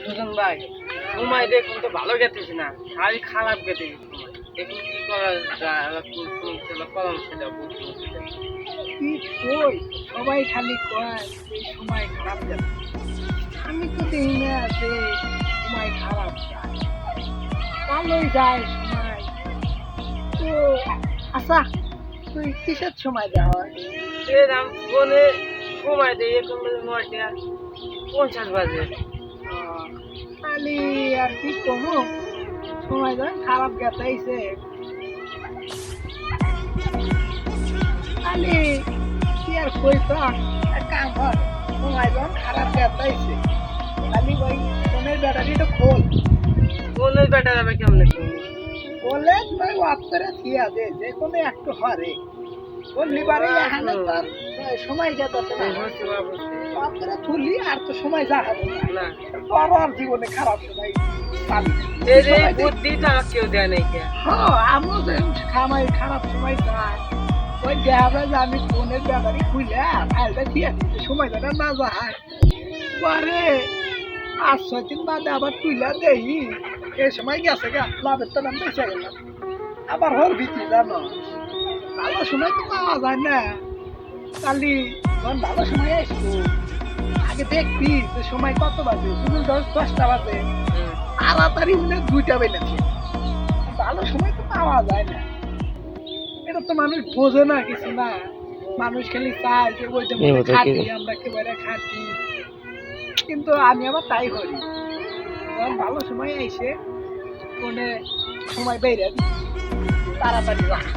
সুজন ভাই সময় দেখুন তো ভালো গেতেছি না, খালি খারাপ গেতেছি সময়। দেখুন কি করা যায়, পরামর্শ দেওয়া বুদ্ধি কি কই সবাই খালি কয় এই সময় খারাপ যাবে, আমি তো দেখি না যে সময় খারাপ যায়, ভালোই যায় সময়। তো আচ্ছা, তুই কিসের সময় দেওয়া? এরকম ফোনে সময় দেয় এখন 9:50 বাজে। খালি আর কি কমু, সময় ধর খারাপ গেতাইছে খালি, কি আর কইতা, এক কাম কর, সময় যখন খারাপ গেতাইছে খালি ওই ফোনের ব্যাটারিটা খোল, ফোনের ব্যাটারি যাবে কেমনে? বলে ভাই অফ করে দিয়া দে, যে কোনো একটু হরে বললি পারে এখানে তার সময় যেতেছে না, অফ করে তুলি আর তো সময় যাবে না, বড় আর জীবনে খারাপ সময় পাবি না। এই যে বুদ্ধি তো আমাকে কেউ দেয় নাই কে। হ্যাঁ, আমিও যে খামাই খারাপ সময় যায়, ওই দেখাবে যে আমি ফোনের ব্যাটারি খুলে ফাইলটা দিয়ে দিচ্ছি, সময় যেন না যায়, পরে 5-6 দিন বাদে আবার তুইলা দেই এই সময় গেছে গা, লাভের তো নাম বেঁচে গেলাম। আবার হল ভিত্তি জানো, ভালো সময় তো পাওয়া যায় না, কালি যখন ভালো সময় আসবো আগে দেখবি যে সময় কত বাজে, শুধু 10টা বাজে, তাড়াতাড়ি মনে 2টা বেজেছে, ভালো সময় তো পাওয়া যায় না। এটা তো মানুষ বোঝে না কিছু না, মানুষ খালি চায় যে ওই যে খাটি, আমরা একেবারে খাটি, কিন্তু আমি আবার তাই করি, যখন ভালো সময় আইসে ফোনে সময় বেড়ে তাড়াতাড়ি রাখ।